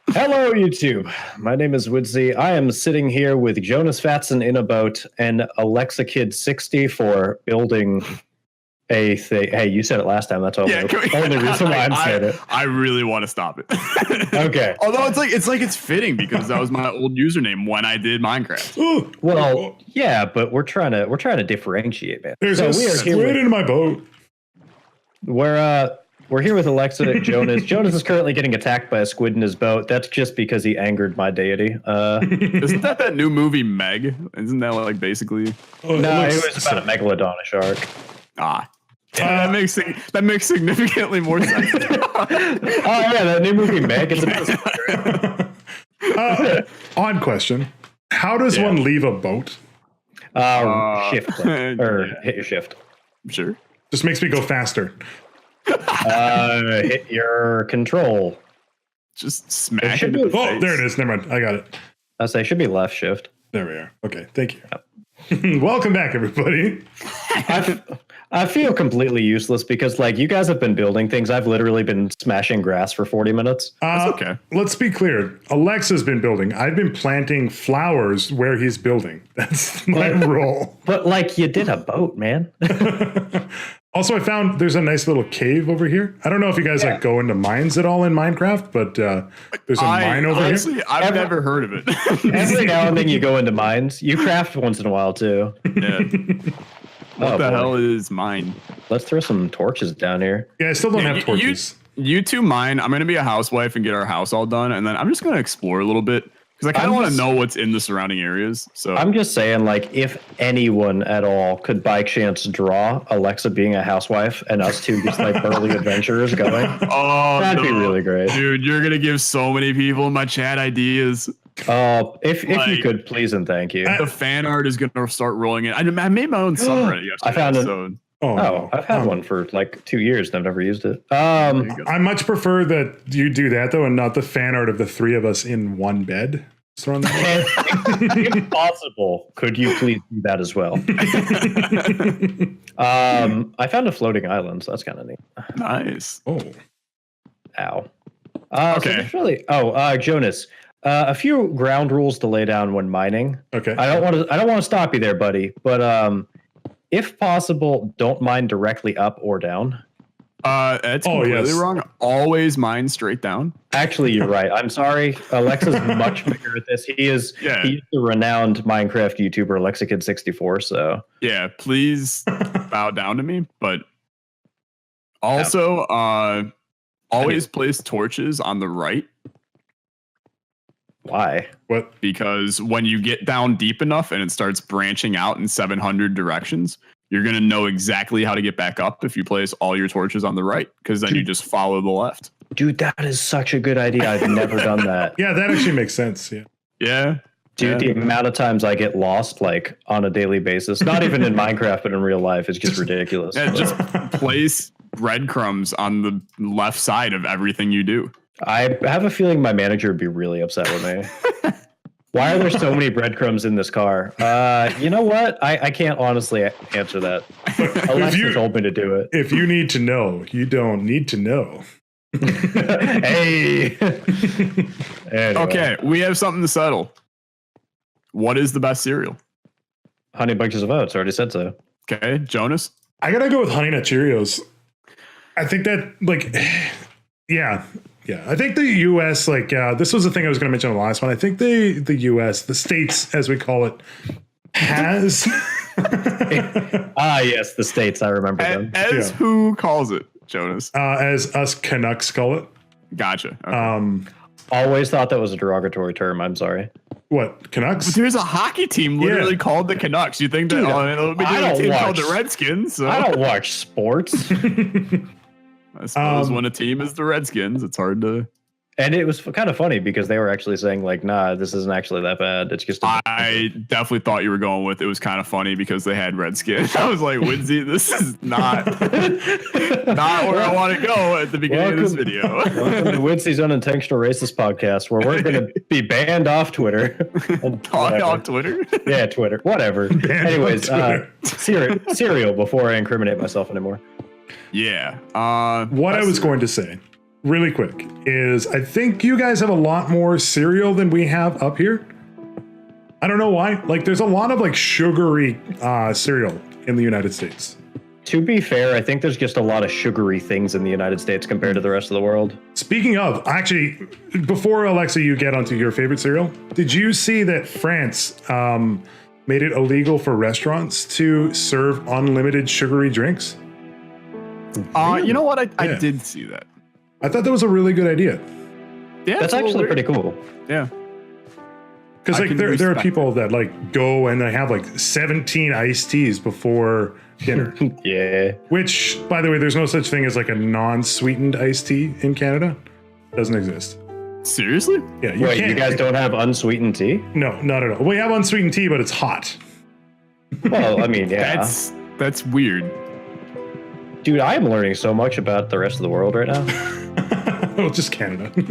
Hello, YouTube. My name is Uidsea. I am sitting here with Jonusfatson in a boat and Olexa Kid 60 for building a thing. Hey, you said it last time. That's all. Yeah, only reason why I'm saying it. I really want to stop it. Okay. Although it's fitting because that was my old username when I did Minecraft. Ooh, Well, yeah, but we're trying to differentiate, man. there's a squid in my boat. We're here with Alexa Jonas. Jonas is currently getting attacked by a squid in his boat. That's just because he angered my deity. Isn't that new movie Meg? Isn't that like basically? No, it was about a megalodon shark. That makes significantly more sense. Oh yeah, that new movie Meg. It's Odd question. How does one leave a boat? Shift click, or hit your shift. Sure. Just makes me go faster. Hit your control. Just smash it. Oh, there it is. Never mind. I got it. I say should be left shift. There we are. Okay, thank you. Welcome back, everybody. I feel completely useless because, like, you guys have been building things. I've literally been smashing grass for 40 minutes. That's okay. Let's be clear. Alexa's been building. I've been planting flowers where he's building. That's my role. But, like, you did a boat, man. Also, I found there's a nice little cave over here. I don't know if you guys like go into mines at all in Minecraft, but there's a mine over here. I've never heard of it. Every now and then you go into mines. You craft once in a while, too. Yeah. What the hell is mine? Let's throw some torches down here. Yeah, I still don't have torches. You two mine. I'm going to be a housewife and get our house all done, and then I'm just going to explore a little bit. Because I kind of want to know what's in the surrounding areas. So I'm just saying, like, if anyone at all could by chance draw Alexa being a housewife and us two just like burly adventurers going, that'd be really great. Dude, you're gonna give so many people in my chat ideas. If you could, please and thank you. The fan art is gonna start rolling in. I made my own subreddit yesterday. I found it. So. I've had one for like 2 years and I've never used it. I much prefer that you do that though, and not the fan art of the three of us in one bed. Impossible. Could you please do that as well? I found a floating island, so that's kind of neat. Nice. Oh. Ow. Okay. So Jonas. A few ground rules to lay down when mining. Okay. I don't want to stop you there, buddy. But if possible, don't mine directly up or down. It's completely wrong. Always mine straight down. Actually, you're right. I'm sorry. Alexa's much bigger at this. He's the renowned Minecraft YouTuber Alexa Kid 64. So yeah, please bow down to me. But also, always place torches on the right. Why? What? Because when you get down deep enough and it starts branching out in 700 directions, you're going to know exactly how to get back up if you place all your torches on the right, because then you just follow the left. Dude, that is such a good idea. I've never done that. Yeah, that actually makes sense. Yeah. Yeah. Dude, the amount of times I get lost, like, on a daily basis, not even in Minecraft, but in real life, is just ridiculous. Yeah, just place breadcrumbs on the left side of everything you do. I have a feeling my manager would be really upset with me. Why are there so many breadcrumbs in this car? You know what? I can't honestly answer that. Alexa told me to do it. If you need to know, you don't need to know. Hey. Anyway. Okay, we have something to settle. What is the best cereal? Honey Bunches of Oats. Already said so. Okay, Jonas? I gotta go with Honey Nut Cheerios. I think that, like, yeah. I think the U.S., like, this was the thing I was going to mention on the last one. I think the U.S., the States, as we call it, has... Yes, the States. I remember them. As who calls it, Jonas? As us Canucks call it. Gotcha. Okay. Always thought that was a derogatory term. I'm sorry. What, Canucks? But there's a hockey team literally called the Canucks. You think that it'll be a team called the Redskins? So. I don't watch sports. I suppose when a team is the Redskins, it's hard to... And it was kind of funny because they were actually saying, like, nah, this isn't actually that bad. It's just... I definitely thought you were going with it was kind of funny because they had Redskins. I was like, Uidsea, this is not where I want to go at the beginning of this video. Welcome to Uidsea's Unintentional Racist Podcast, where we're going to be banned off Twitter. Off Twitter? Yeah, Twitter. Whatever. Anyways, cereal before I incriminate myself anymore. Yeah. What I was going to say really quick is I think you guys have a lot more cereal than we have up here. I don't know why. Like, there's a lot of like sugary cereal in the United States. To be fair, I think there's just a lot of sugary things in the United States compared to the rest of the world. Speaking of, actually, before Alexa, you get onto your favorite cereal, did you see that France made it illegal for restaurants to serve unlimited sugary drinks? You know what? I did see that. I thought that was a really good idea. Yeah, That's actually pretty cool. Yeah. Because like there are people that like go and they have like 17 iced teas before dinner. Yeah. Which, by the way, there's no such thing as like a non-sweetened iced tea in Canada. Doesn't exist. Seriously? Yeah. Wait, you guys don't have unsweetened tea? No, not at all. We have unsweetened tea, but it's hot. Well, I mean, yeah. That's weird. Dude, I am learning so much about the rest of the world right now. Well, just Canada. Well,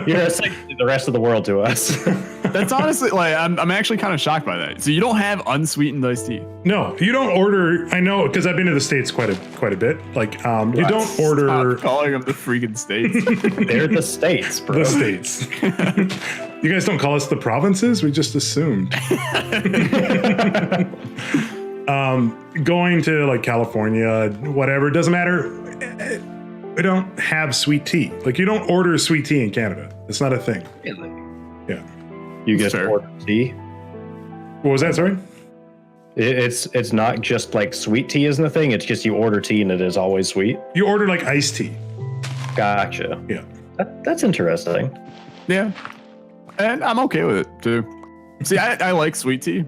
you're essentially the rest of the world to us. That's honestly like I'm actually kind of shocked by that. So you don't have unsweetened iced tea? No, you don't order. I know because I've been to the States quite a bit. Like, you don't order. Stop calling them the freaking States. They're the States, bro. The States. You guys don't call us the provinces? We just assumed. Going to like California, whatever, doesn't matter. We don't have sweet tea. Like, you don't order sweet tea in Canada. It's not a thing. Really? Yeah. You just order tea? What was that? Sorry? It's not just like sweet tea isn't a thing. It's just you order tea and it is always sweet. You order like iced tea. Gotcha. Yeah. That's interesting. Yeah. And I'm okay with it too. See, I like sweet tea.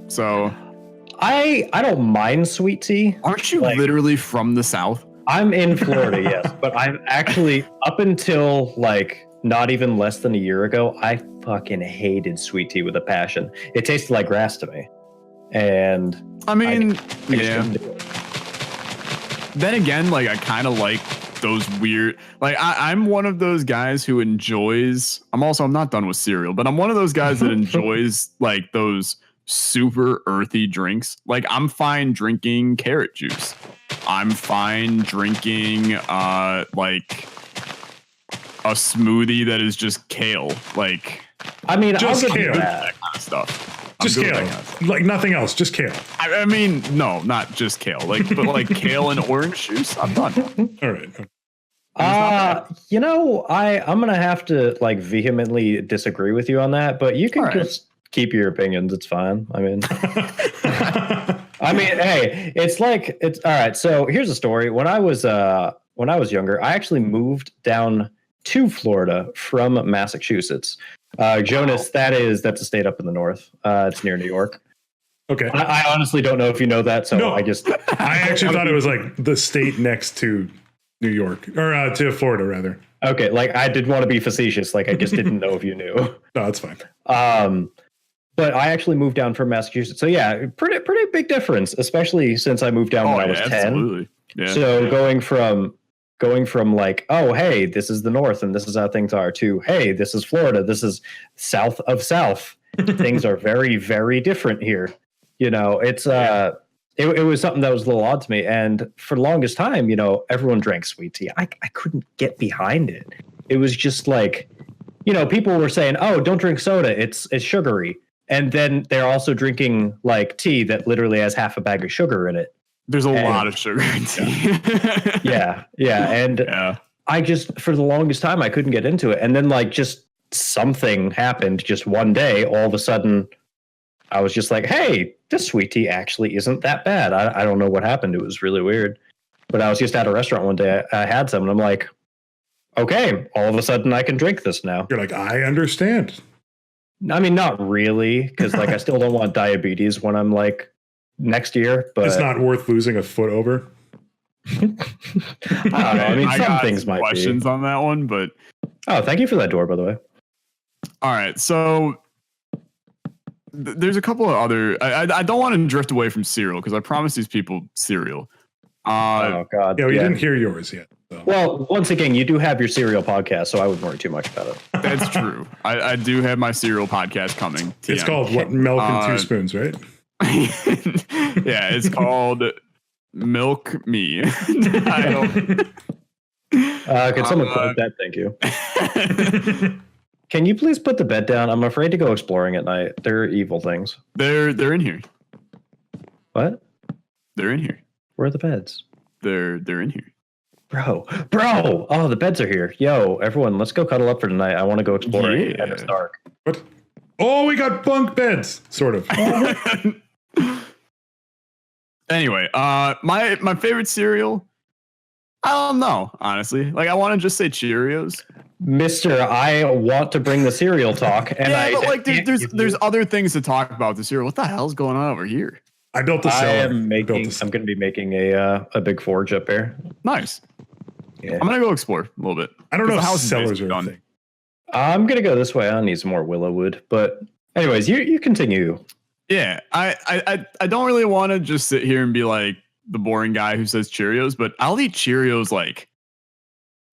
So I don't mind sweet tea. Aren't you literally from the South? I'm in Florida, yes, but I'm actually up until like not even less than a year ago, I fucking hated sweet tea with a passion. It tasted like grass to me. And I mean, I yeah. Then again, like I kind of like those weird, like I'm one of those guys who enjoys, I'm not done with cereal, but I'm one of those guys that enjoys like those super earthy drinks. Like I'm fine drinking carrot juice. I'm fine drinking like a smoothie that is just kale. Like, I mean, just I'll kale. That kind of stuff. Just kale. Like nothing else, just kale. I mean, no, not just kale. Like, but like kale and orange juice, I'm done. All right. You know, I'm gonna have to like vehemently disagree with you on that, but you can just keep your opinions. It's fine. I mean, hey, it's all right. So here's a story. When I was younger, I actually moved down to Florida from Massachusetts. Jonus, that's a state up in the north. It's near New York. Okay. I honestly don't know if you know that, so no, I actually thought it was like the state next to New York or to Florida rather. Okay, like I did want to be facetious, like I just didn't know if you knew. No, that's fine. But I actually moved down from Massachusetts. So yeah, pretty big difference, especially since I moved down when I was 10. Absolutely. Yeah. So going from like, oh, hey, this is the North and this is how things are, to, hey, this is Florida, this is south of South. Things are very, very different here. You know, it's it was something that was a little odd to me. And for the longest time, you know, everyone drank sweet tea. I couldn't get behind it. It was just like, you know, people were saying, oh, don't drink soda, it's sugary. And then they're also drinking like tea that literally has half a bag of sugar in it. There's a lot of sugar in tea. Yeah. And I just, for the longest time, I couldn't get into it. And then like just something happened just one day. All of a sudden, I was just like, hey, this sweet tea actually isn't that bad. I don't know what happened. It was really weird. But I was just at a restaurant one day. I had some and I'm like, okay, all of a sudden I can drink this now. You're like, I understand. I mean, not really, because like I still don't want diabetes when I'm like next year. But it's not worth losing a foot over. I don't know. I mean, some things might be. Questions on that one, but thank you for that door, by the way. All right, so there's a couple of other. I don't want to drift away from cereal because I promised these people cereal. Oh God! Yeah, we didn't hear yours yet. So. Well, once again, you do have your cereal podcast, so I wouldn't worry too much about it. That's true. I do have my cereal podcast coming. TM. It's called What Milk and 2 Spoons, right? Yeah, it's called Milk Me. Can someone quote that? Thank you. Can you please put the bed down? I'm afraid to go exploring at night. They're evil things. They're in here. What? They're in here. Where are the beds? They're in here. Bro. Oh, the beds are here. Yo, everyone, let's go cuddle up for tonight. I want to go exploring. Yeah. And it's dark. What? Oh, we got bunk beds, sort of. Anyway, my favorite cereal, I don't know, honestly. Like, I want to just say Cheerios. Mister, I want to bring the cereal talk, and but like, there's other things to talk about the cereal. What the hell's going on over here? I built the cellar. I'm going to be making a big forge up there. Nice. Yeah. I'm gonna go explore a little bit. I don't know if house cellars are a thing. I'm gonna go this way. I need some more willow wood, but anyways, you continue. Yeah, I don't really want to just sit here and be like the boring guy who says Cheerios, but I'll eat Cheerios like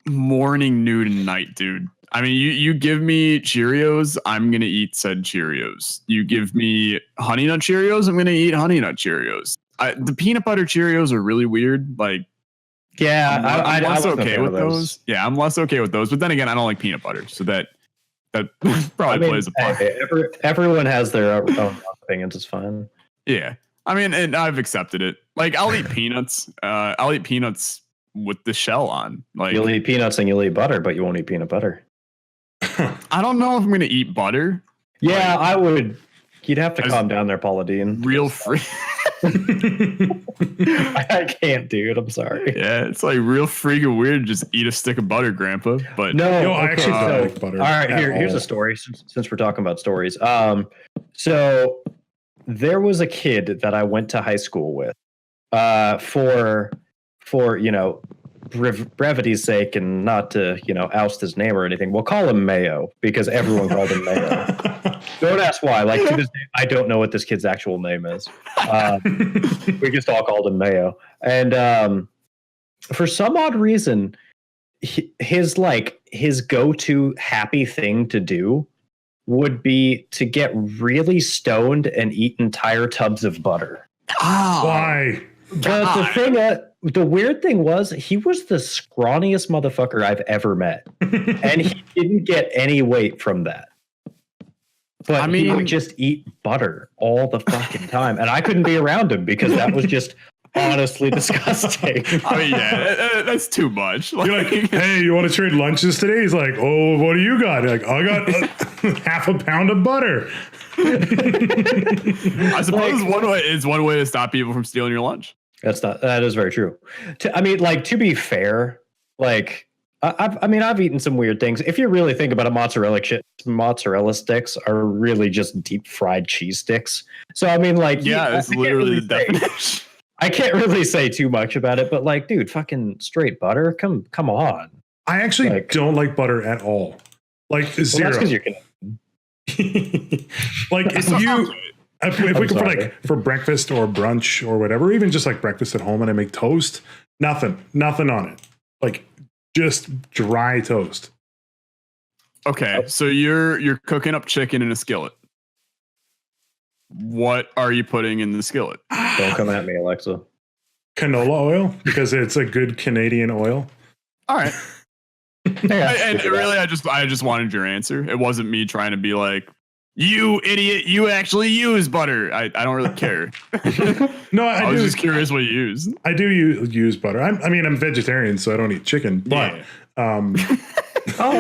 morning, noon, and night, dude. I mean, you give me Cheerios, I'm gonna eat said Cheerios. You give me Honey Nut Cheerios, I'm gonna eat Honey Nut Cheerios. The peanut butter Cheerios are really weird. Like, yeah, I'm less okay with those. Yeah, I'm less okay with those. But then again, I don't like peanut butter, so that probably plays a part. Everyone has their own opinions. It's fine. Yeah, I mean, and I've accepted it. Like, I'll eat peanuts. I'll eat peanuts with the shell on. Like, you'll eat peanuts and you'll eat butter, but you won't eat peanut butter. I don't know if I'm gonna eat butter. Yeah, like, I would. You'd have to calm down there, Paula Dean. Real free. I can't, dude. I'm sorry. Yeah, it's like real freaking weird to just eat a stick of butter, Grandpa. But no, I actually don't like butter. All right, here's a story. Since we're talking about stories, so there was a kid that I went to high school with, for brevity's sake, and not to oust his name or anything. We'll call him Mayo because everyone called him Mayo. Don't ask why. Like, to this day, I don't know what this kid's actual name is. We just all called him Mayo. And for some odd reason, his go-to happy thing to do would be to get really stoned and eat entire tubs of butter. Oh, why? But the weird thing was, he was the scrawniest motherfucker I've ever met. And he didn't get any weight from that. But I mean, he would just eat butter all the fucking time. And I couldn't be around him because that was just honestly disgusting. I mean, yeah, that's too much. Like, you're like, hey, you want to trade lunches today? He's like, oh, what do you got? You're like, I got half a pound of butter. I suppose it's one way to stop people from stealing your lunch. That is very true. To be fair, like, I've eaten some weird things. If you really think about it, mozzarella sticks are really just deep fried cheese sticks. So I mean, like, yeah, that's literally the definition. I can't really say too much about it, but like, dude, fucking straight butter. Come on. I actually don't like butter at all. Like, zero. That's because you're gonna. Like, if we could put for breakfast or brunch or whatever, even just like breakfast at home, and I make toast, nothing on it. Like, just dry toast. Okay, so you're cooking up chicken in a skillet. What are you putting in the skillet? Don't come at me, Alexa. Canola oil, because it's a good Canadian oil. All right. And really, I just wanted your answer. It wasn't me trying to be like, you idiot, you actually use butter. I don't really care. No, I was just curious what you use. I do use butter. I'm vegetarian, so I don't eat chicken. But oh,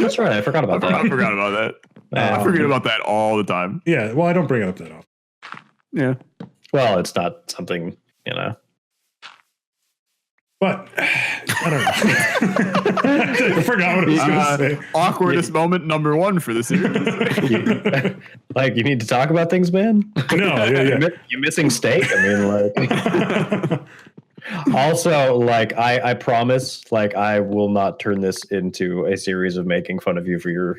that's right. I forgot about that. I forgot about that. I forget about that all the time. Yeah, well, I don't bring it up that often. Yeah. Well, it's not something, But I don't know. I forgot what I was going to say. Awkwardest moment number one for the series. Like, you need to talk about things, man? No, yeah. You missing steak? I mean, like. Also, like, I promise, like, I will not turn this into a series of making fun of you for your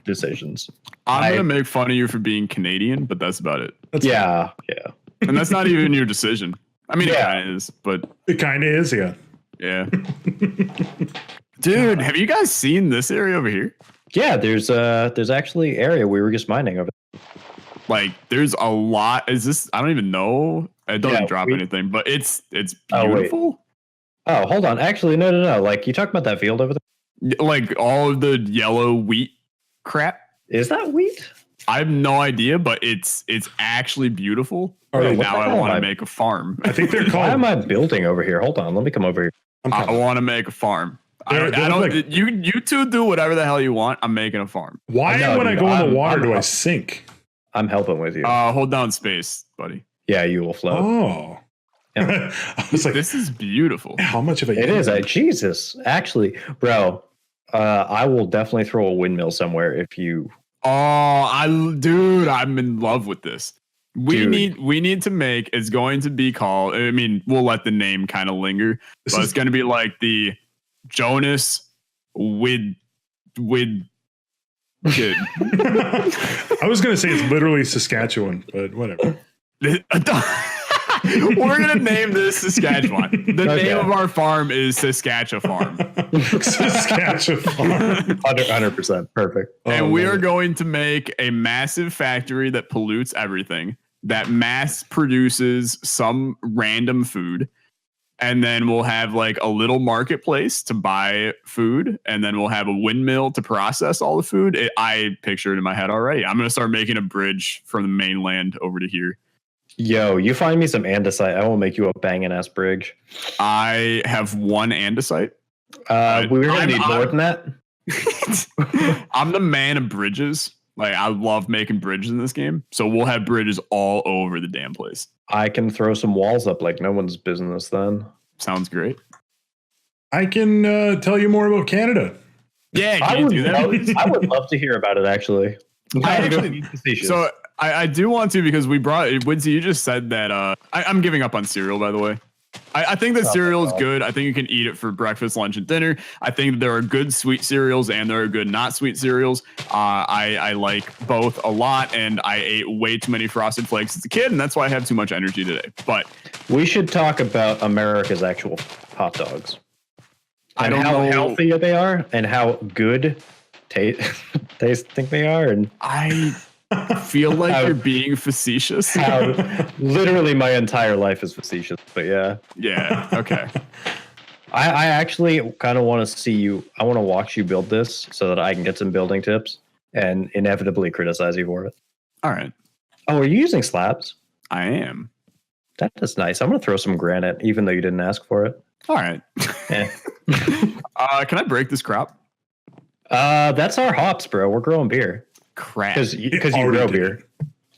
decisions. I'm going to make fun of you for being Canadian, but that's about it. Yeah. And that's not even your decision. I mean, it kind of is, but... It kind of is, yeah. Yeah. Dude, have you guys seen this area over here? Yeah, there's actually area we were just mining over there. Like, there's a lot. Is this... I don't even know. It doesn't drop anything, but it's beautiful. Oh, hold on. Actually, no. Like, you talk about that field over there. Like all of the yellow wheat crap. Is that wheat? I have no idea, but it's actually beautiful. Or And what now the I hell want am to I- make a farm. I think they're Why called. am I building over here? Hold on. Let me come over here. I'm I coming. want to make a farm. I They're- don't. they I look don't like- you two do whatever the hell you want. I'm making a farm. Why, No, when I dude, go in the I'm- water, I'm do I up. sink? I'm helping with you. Hold down space, buddy. Yeah, you will float. Oh. Yeah. I was like, This is beautiful. how much of a It is. Jesus. Actually, bro, I will definitely throw a windmill somewhere if you. Dude, I'm in love with this. We Dude. need to make. It's going to be called. I mean, we'll let the name kind of linger, This but is- it's going to be like the Jonus with kid. I was going to say it's literally Saskatchewan, but whatever. We're gonna name this Saskatchewan. The Okay. name of our farm is Saskatchewan, Saskatchewan. 100%. Perfect. and we love are it. going to make a massive factory that pollutes everything, that mass produces some random food, and then we'll have like a little marketplace to buy food, and then we'll have a windmill to process all the food. I picture it in my head already. I'm gonna start making a bridge from the mainland over to here. Yo, you find me some andesite. I will make you a banging ass bridge. I have one andesite. We were gonna I'm- need more than that. I'm the man of bridges. Like, I love making bridges in this game. So we'll have bridges all over the damn place. I can throw some walls up like no one's business then. Sounds great. I can tell you more about Canada. Yeah, I can you would, do that? I would love to hear about it actually. I actually- Facetious. So I do want to, because we brought Woodsy, you just said that I'm giving up on cereal, by the way. I think that Oh, cereal is God. good. I think you can eat it for breakfast, lunch, and dinner. I think there are good sweet cereals and there are good not sweet cereals. I like both a lot, and I ate way too many Frosted Flakes as a kid, and that's why I have too much energy today. But we should talk about America's actual hot dogs. I And don't how know. healthy they are and how good they think they are, and I feel like How- you're being facetious. how literally my entire life is facetious. But yeah, Yeah. Okay. I actually kind of want to see you. I want to watch you build this so that I can get some building tips and inevitably criticize you for it. All right. Oh, are you using slabs? I am. That is nice. I'm gonna throw some granite, even though you didn't ask for it. All right. Eh. Can I break this crop? That's our hops, bro. We're growing beer Crap. because you already grow did. beer.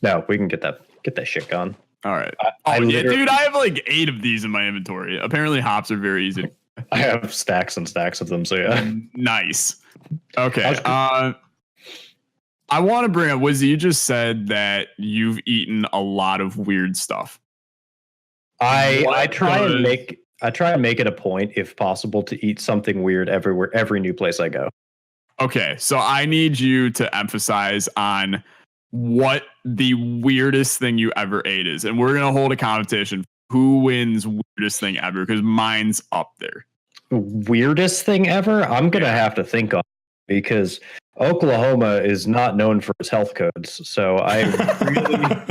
No, we can get that shit gone. All right. I Oh, yeah, literally- dude, I have like 8 of these in my inventory. Apparently, hops are very easy. I have stacks and stacks of them. So yeah. Nice. Okay. How's- I want to bring up, Wizzy, you just said that you've eaten a lot of weird stuff. I What try and does- make it a point, if possible, to eat something weird every new place I go. Okay, so I need you to emphasize on what the weirdest thing you ever ate is. And we're going to hold a competition. Who wins weirdest thing ever? Because mine's up there. Weirdest thing ever? I'm gonna have to think on it because Oklahoma is not known for its health codes. So I really,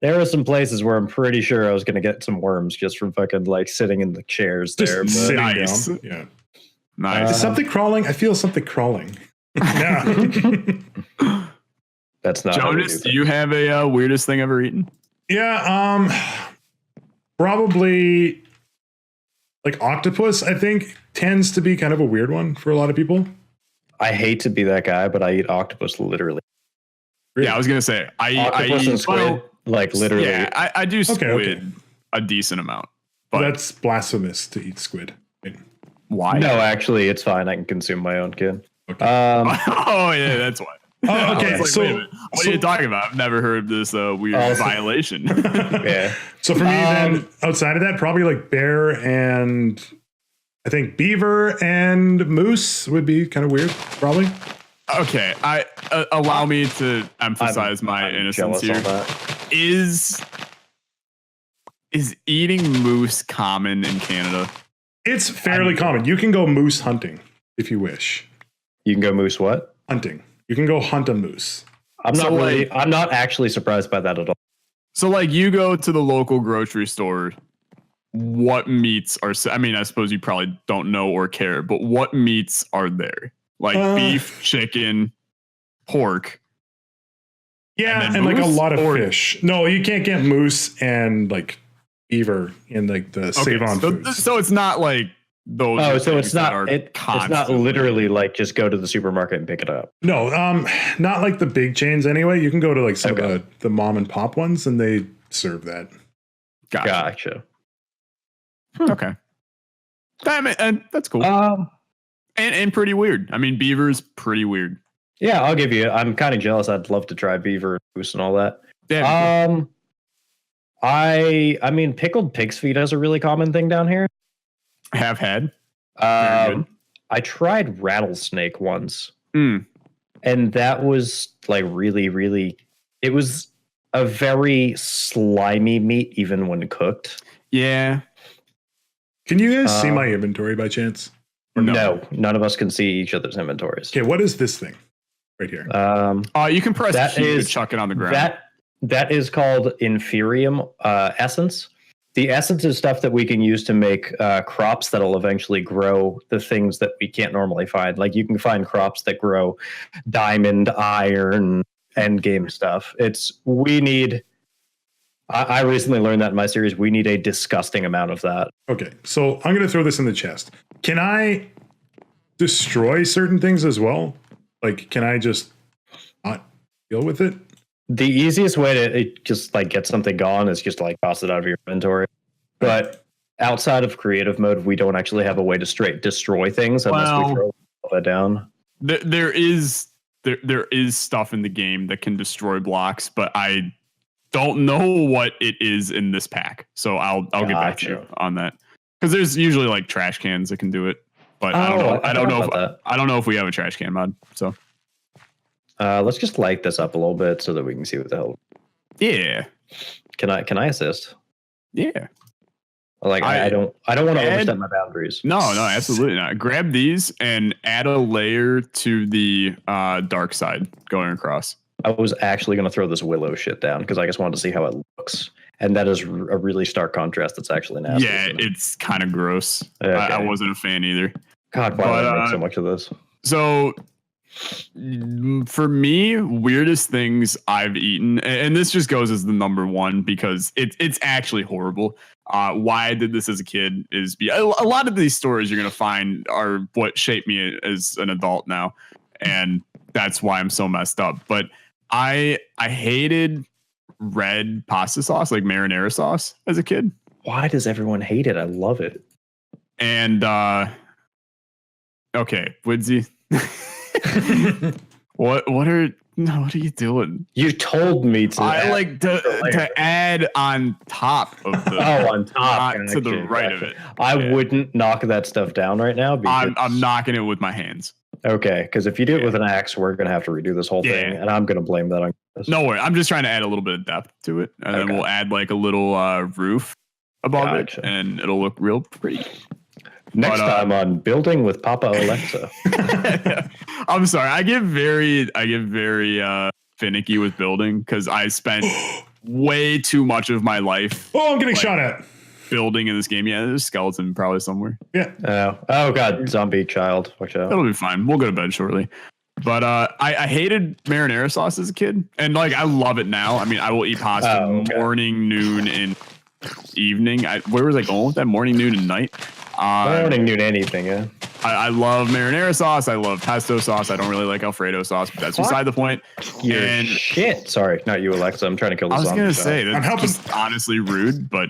there are some places where I'm pretty sure I was gonna get some worms just from fucking like sitting in the chairs Just there. But sitting Nice. down. Yeah. Nice. Is something crawling? I feel something crawling. Yeah. that's not. how we Jonas, do do you have a weirdest thing ever eaten? Yeah. Probably like octopus, I think, tends to be kind of a weird one for a lot of people. I hate to be that guy, but I eat octopus literally. Yeah, I was going to say, I Octopus eat and squid, well, like literally. Yeah, I do squid okay. a decent amount. But That's blasphemous to eat squid. why? No, actually, it's fine. I can consume my own kid. Okay. Oh, yeah, that's why. Oh, I okay. was like, wait a So, minute, what are you talking about? I've never heard of this weird Oh, so- violation. Yeah. so for me, then outside of that, probably like bear and I think beaver and moose would be kind of weird. Probably. Okay, I allow me to emphasize my I'm innocence jealous here. on that. Is eating moose common in Canada? It's fairly common. You can go moose hunting if you wish. You can go moose what? Hunting. You can go hunt a moose. I'm So, not really. like- I'm not actually surprised by that at all. So, like, you go to the local grocery store what meats are, I mean, I suppose you probably don't know or care, but what meats are there? Like beef, chicken, pork. Yeah, and like a lot of fish. No, you can't get moose and like beaver in like the save-on foods. So it's not like those. Oh, so it's not it's not literally like just go to the supermarket and pick it up. No, not like the big chains anyway. You can go to like some of the mom and pop ones and they serve that. Gotcha. Okay. And that's cool. And pretty weird. I mean, beaver's pretty weird. Yeah, I'll give you. I'm kind of jealous. I'd love to try beaver and moose and all that. Yeah. I mean, pickled pig's feet is a really common thing down here. Have had. I tried rattlesnake once, and that was like really, really. It was a very slimy meat, even when cooked. Yeah. Can you guys see my inventory by chance? No, none of us can see each other's inventories. Okay, what is this thing right here? You can press Q to chuck it on the ground. That is called Inferium essence. The essence is stuff that we can use to make crops that'll eventually grow the things that we can't normally find. Like you can find crops that grow diamond, iron, endgame stuff. I recently learned that in my series, we need a disgusting amount of that. Okay, so I'm going to throw this in the chest. Can I destroy certain things as well? Like, can I just not deal with it? The easiest way to just like get something gone is just like toss it out of your inventory. But outside of creative mode, we don't actually have a way to straight destroy things unless we throw it down. There is stuff in the game that can destroy blocks, but I don't know what it is in this pack. So I'll get back to you on that. Because there's usually like trash cans that can do it. But I don't know if we have a trash can mod. So let's just light this up a little bit so that we can see what the hell. Yeah. Can I assist? Yeah. Like I don't want to overstep my boundaries. No, absolutely not. Grab these and add a layer to the dark side going across. I was actually going to throw this willow shit down because I just wanted to see how it looks. And that is a really stark contrast. That's actually nasty. Yeah, it's kind of gross. Okay. I wasn't a fan either. God, why did I make so much of this? So for me, weirdest things I've eaten, and this just goes as the number one because it's actually horrible. Why I did this as a kid is a lot of these stories you're going to find are what shaped me as an adult now. And that's why I'm so messed up. But I hated red pasta sauce, like marinara sauce, as a kid. Why does everyone hate it? I love it. And okay, Woodsy. What are you doing? You told me to. I like to add on top of the on top, not to the right of it. I wouldn't knock that stuff down right now. I'm knocking it with my hands. Okay, because if you do it with an axe, we're gonna have to redo this whole thing, and I'm gonna blame that on this. No worry, I'm just trying to add a little bit of depth to it, and then we'll add like a little roof above it, and it'll look real pretty. Next time on Building with Papa Olexa. I'm sorry, I get very finicky with building because I spent way too much of my life. Oh, I'm getting shot at. Building in this game. Yeah, there's a skeleton probably somewhere. Yeah. Oh god, zombie child. Watch out. It'll be fine. We'll go to bed shortly. But I hated marinara sauce as a kid, and like I love it now. I mean, I will eat pasta morning, noon, and evening. Where was I going with that? Morning, noon, and night. Morning, noon, anything. Yeah. I love marinara sauce. I love pesto sauce. I don't really like Alfredo sauce, but that's beside the point. Shit. Sorry, not you, Alexa. I'm trying to kill the zombie. I was gonna say that's just honestly rude, but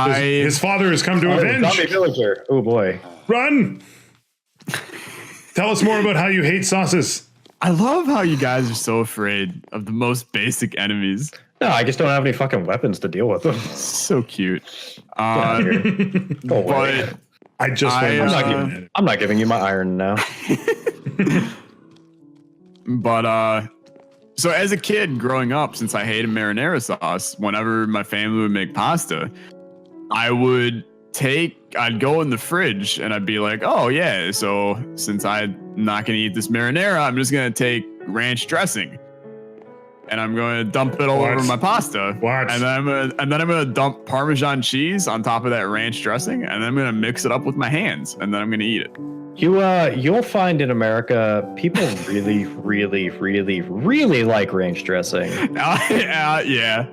his father has come to avenge. Zombie villager. Oh boy. Run. Tell us more about how you hate sauces. I love how you guys are so afraid of the most basic enemies. No, I just don't have any fucking weapons to deal with them. So cute. But I'm not giving you my iron now. But so as a kid growing up, since I hated marinara sauce, whenever my family would make pasta, I'd go in the fridge and I'd be like, oh yeah, so since I'm not gonna eat this marinara, I'm just gonna take ranch dressing. and I'm going to dump it all over my pasta. What? And then I'm gonna dump Parmesan cheese on top of that ranch dressing, and then I'm gonna mix it up with my hands, and then I'm gonna eat it. You'll find in America people really, really, really, really like ranch dressing. Yeah.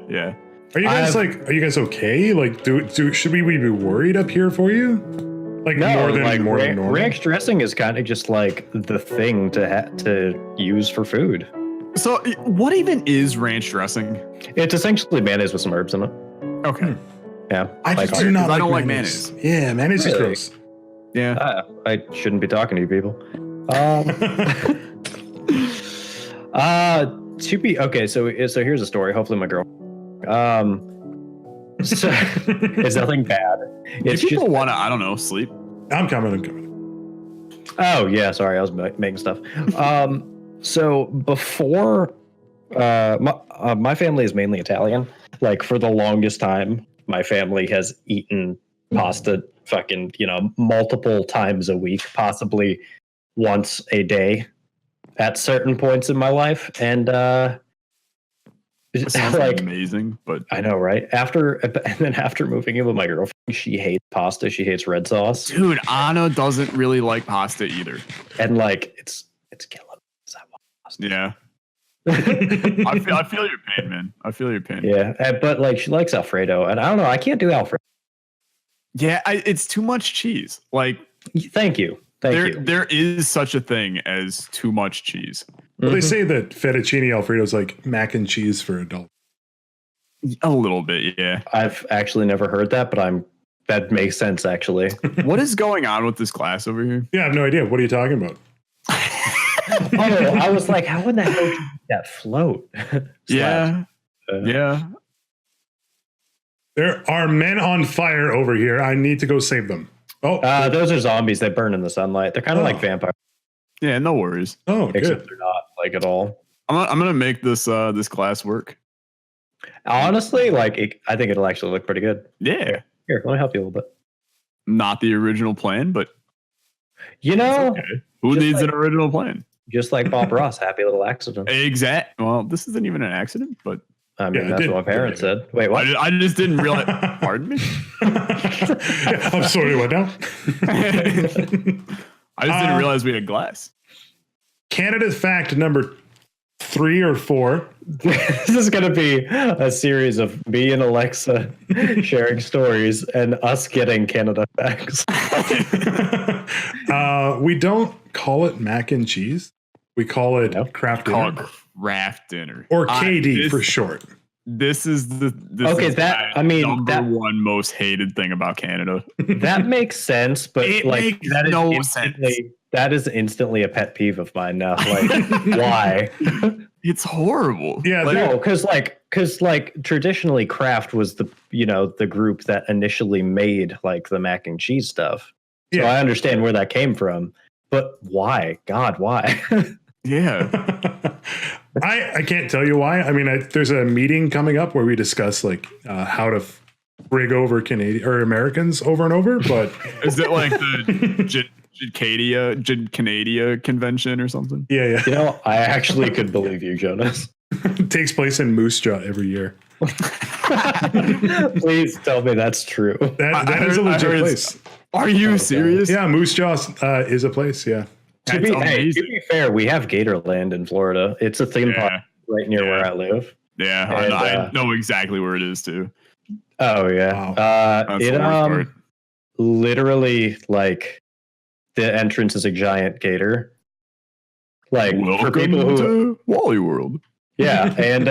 Are you guys Are you guys okay? Like, should we be worried up here for you? Like more than normal. Ranch dressing is kind of just like the thing to use for food. So, what even is ranch dressing? It's essentially mayonnaise with some herbs in it. Okay. Yeah. I just do not. I don't like mayonnaise. Yeah, mayonnaise is gross. Yeah. I shouldn't be talking to you people. Okay. So here's a story. Hopefully my girl. So it's nothing bad. It's Do people just want to, I don't know, sleep? I'm coming. Oh yeah, sorry, I was making stuff. So before, my family is mainly Italian. Like for the longest time, my family has eaten pasta fucking, multiple times a week, possibly once a day at certain points in my life. And it sounds like amazing, but I know, right? After moving in with my girlfriend, she hates pasta. She hates red sauce. Dude, Anna doesn't really like pasta either. And like, it's killing me. Yeah. I feel your pain, man. I feel your pain. Yeah, but like she likes Alfredo, and I don't know. I can't do Alfredo. Yeah, it's too much cheese. Like, thank you. There is such a thing as too much cheese. Well, they say that fettuccine Alfredo is like mac and cheese for adults. A little bit, yeah. I've actually never heard that, but that makes sense actually. What is going on with this class over here? Yeah, I have no idea. What are you talking about? Oh, I was like, how in the hell did you make that float? Yeah. There are men on fire over here. I need to go save them. Oh, those are zombies. They burn in the sunlight. They're kind of like vampires. Yeah, no worries. Oh, except good. they're not like at all. I'm gonna make this class work. Honestly, I think it'll actually look pretty good. Yeah. Here, let me help you a little bit. Not the original plan, but okay. Who needs an original plan? Just like Bob Ross, happy little accident. Exact. Well, this isn't even an accident, but I mean, that's what my parents said. Wait, what? I just didn't realize. Pardon me. I'm sorry. What now? I just didn't realize we had glass. Canada fact number 3 or 4. This is going to be a series of me and Alexa sharing stories and us getting Canada facts. We don't call it mac and cheese. We call it craft dinner. Call it craft dinner. Or KD for short. This is number one most hated thing about Canada. That makes sense, but it like makes that is no instantly sense. That is instantly a pet peeve of mine now. Like, why? It's horrible. Yeah, no, because traditionally Kraft was the group that initially made like the mac and cheese stuff. So Yeah. I understand where that came from, but why? God, why? Yeah. I can't tell you why. I mean, there's a meeting coming up where we discuss like how to rig over Canadian or Americans over and over. But is it like the Canada convention or something? Yeah. I actually could believe you, Jonus. It takes place in Moose Jaw every year. Please tell me that's true. That is a legit place. Are you serious? Yeah, Moose Jaw is a place. Yeah. To be fair, we have Gatorland in Florida. It's a theme park right near where I live. Yeah, And, I know exactly where it is too. Oh yeah. Wow. Literally like the entrance is a giant gator. Like Welcome for people who to Wally World. Yeah, and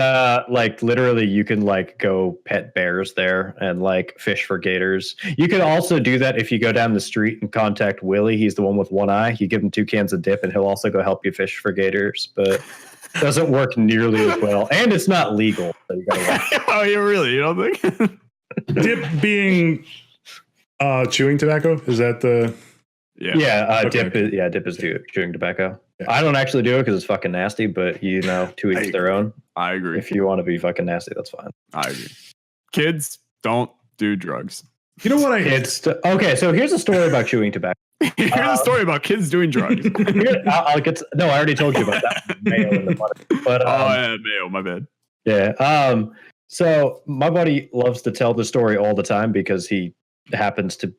like literally you can like go pet bears there and like fish for gators. You can also do that if you go down the street and contact Willie. He's the one with one eye. You give him 2 cans of dip and he'll also go help you fish for gators, but it doesn't work nearly as well. And it's not legal. So you gotta Oh, you don't think? Dip being chewing tobacco? Is that the Dip is chewing tobacco. Yeah. I don't actually do it because it's fucking nasty, but to each their own. I agree. If you want to be fucking nasty, that's fine. I agree. Kids, don't do drugs. You know what okay, so here's a story about chewing tobacco. Here's a story about kids doing drugs. I already told you about that. Mayo in the butter. But mayo, my bad. Yeah. So my buddy loves to tell the story all the time because he happens to.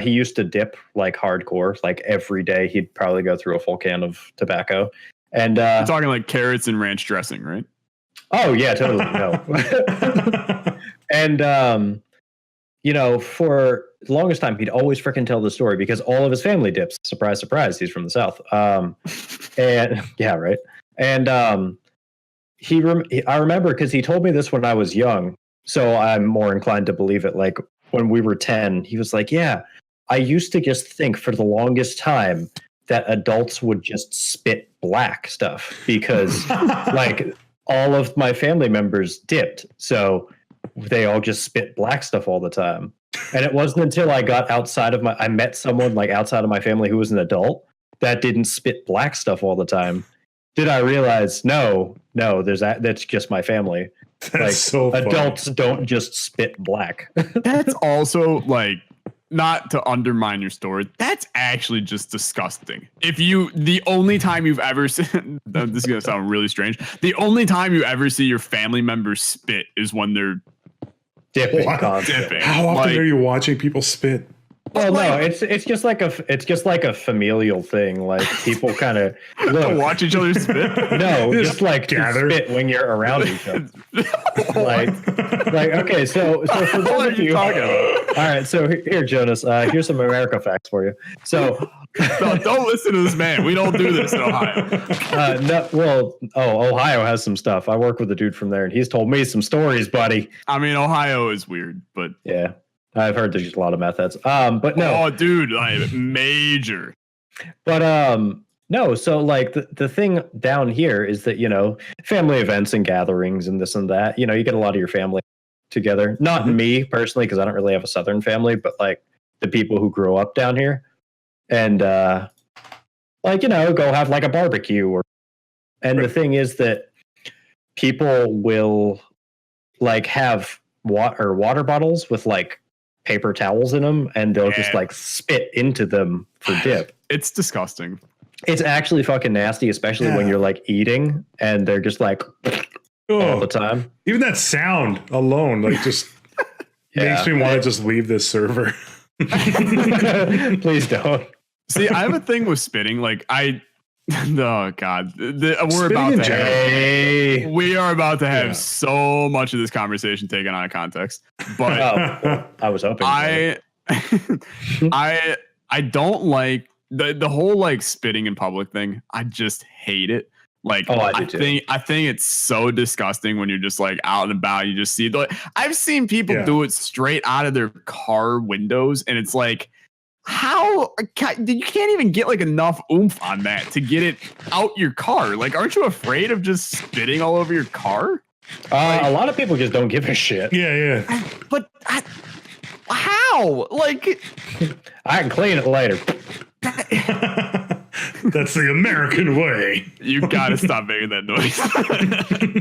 He used to dip like hardcore, like every day. He'd probably go through a full can of tobacco. And You're talking like carrots and ranch dressing, right? Oh yeah, totally. No. And for the longest time, he'd always freaking tell the story because all of his family dips. Surprise, surprise. He's from the South. And yeah, right. And I remember because he told me this when I was young, so I'm more inclined to believe it. Like when we were 10, he was like, "Yeah, I used to just think for the longest time that adults would just spit black stuff because like all of my family members dipped, so they all just spit black stuff all the time." And it wasn't until I got I met someone like outside of my family who was an adult that didn't spit black stuff all the time. Did I realize that's just my family. That's like so funny. adults don't just spit black. That's also like, not to undermine your story, that's actually just disgusting. The only time you've ever seen, this is going to sound really strange, the only time you ever see your family members spit is when they're dipping. How often are you watching people spit? Well, no, it's just like a familial thing. Like people kind of watch each other spit. No, just like gather. spit when you're around each other. like okay, so for those of you talking about? All right, so here, Jonas, here's some America facts for you. So no, don't listen to this man. We don't do this in Ohio. Ohio has some stuff. I work with a dude from there, and he's told me some stories, buddy. I mean, Ohio is weird, but yeah. I've heard there's just a lot of meth heads. But no. Oh, dude, like major. But no, so like the thing down here is that, family events and gatherings and this and that, you get a lot of your family together. Not me personally, because I don't really have a Southern family, but like the people who grow up down here. And go have like a barbecue and the thing is that people will like have water bottles with like paper towels in them, and they'll just like spit into them for dip. It's disgusting. It's actually fucking nasty, especially when you're like eating and they're just like all the time. Even that sound alone, like just makes me want to just leave this server. Please don't. See, I have a thing with spitting. Like oh God, we are about to have so much of this conversation taken out of context. But I was hoping. I don't like the whole like spitting in public thing. I just hate it. Like I think it's so disgusting when you're just like out and about. You just see I've seen people do it straight out of their car windows, and it's like, how you can't even get like enough oomph on that to get it out your car. Like, aren't you afraid of just spitting all over your car? A lot of people just don't give a shit. Yeah. But how? Like, I can clean it later. That's the American way. You gotta stop making that noise.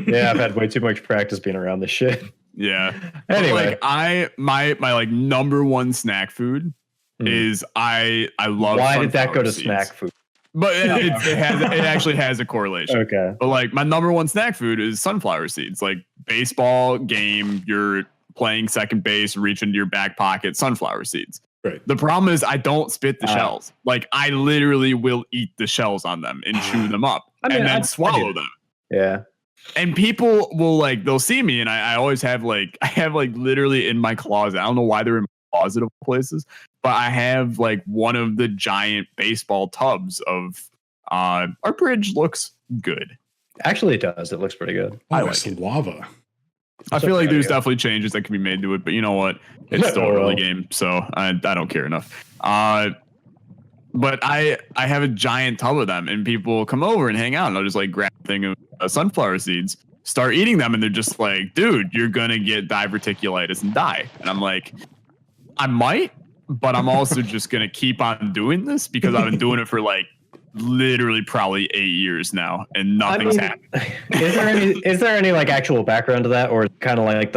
Yeah, I've had way too much practice being around this shit. Yeah. Anyway, like my like number one snack food is I love. Why did that go to seeds. Snack food? But it actually has a correlation. Okay. But like my number one snack food is sunflower seeds. Like baseball game, you're playing second base, reach into your back pocket, sunflower seeds. Right. The problem is I don't spit the shells. Like I literally will eat the shells on them and chew them up and then swallow them. Yeah. And people will they'll see me, and I always have literally in my closet. I don't know why they're in my closet of places, but I have like one of the giant baseball tubs of our bridge looks good. Actually, it does. It looks pretty good. I like lava. I feel like there's definitely changes that can be made to it, but you know what? It's still an early game, so I don't care enough. But I have a giant tub of them, and people come over and hang out, and I'll just like grab a thing of sunflower seeds, start eating them, and they're just like, dude, you're gonna get diverticulitis and die. And I'm like, I might, but I'm also just gonna keep on doing this because I've been doing it for like literally probably 8 years now, and nothing's happened. Is there any like actual background to that, or kind of like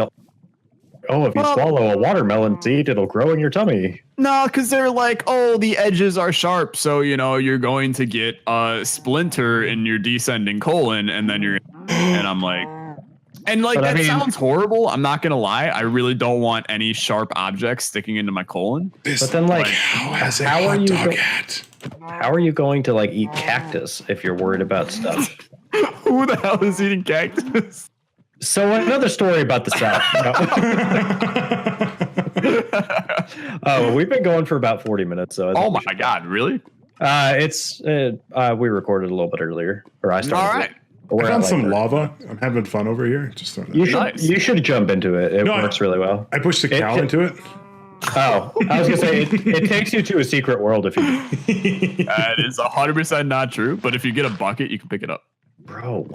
if you swallow a watermelon seed, it'll grow in your tummy? No, because they're like, the edges are sharp, so you're going to get a splinter in your descending colon, and then and I'm like, And like But I that mean- sounds horrible. I'm not gonna lie. I really don't want any sharp objects sticking into my colon. This But then, like, cow has a how are hot you dog go- hat. how are you going to like eat cactus if you're worried about stuff? Who the hell is eating cactus? So another story about the South. Oh, we've been going for about 40 minutes. So I think Oh we my should- god, really? We recorded a little bit earlier, or I started. All right. We're I at, found like, some 30. lava. I'm having fun over here. Just throwing that. You should Nice. you should jump into it. It No, works really well. I pushed the cow into it. Oh, I was gonna say it takes you to a secret world if you, That is 100% not true. But if you get a bucket, you can pick it up. bro.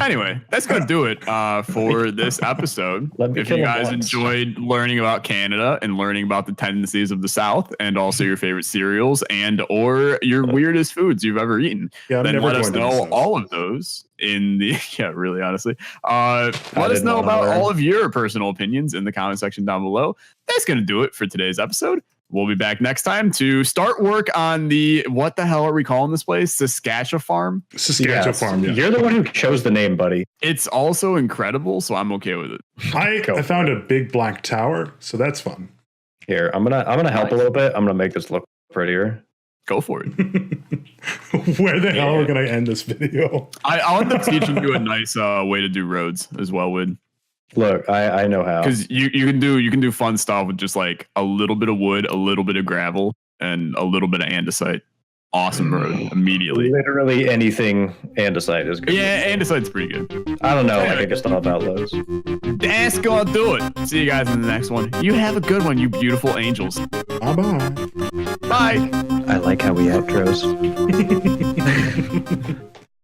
Anyway, that's gonna do it for this episode. Let me If kill you him guys once. enjoyed learning about Canada and learning about the tendencies of the South, and also your favorite cereals and or your weirdest foods you've ever eaten, Yeah, I'm then never let us going to the know South. all of those in the really honestly. Let us didn't know wanna about learn. all of your personal opinions in the comment section down below. That's gonna do it for today's episode. We'll be back next time to start work on the what the hell are we calling this place? Saskatchewan Farm. Saskatchewan Yes. farm. Yeah. You're the one who chose the name, buddy. It's also incredible, so I'm okay with it. I found a big black tower, so that's fun. Here, I'm gonna help Nice. a little bit. I'm gonna make this look prettier. Go for it. Where the hell are we going to end this video? I'll end up teaching you a nice way to do roads as well, Wood. Look, I know how. Because you can do fun stuff with just like a little bit of wood, a little bit of gravel, and a little bit of andesite. Awesome road immediately. Literally anything andesite is good. Yeah, andesite's pretty good. I don't know. I think I still have outlaws. That's gonna do it. See you guys in the next one. You have a good one, you beautiful angels. Bye-bye. Bye. I like how we outros.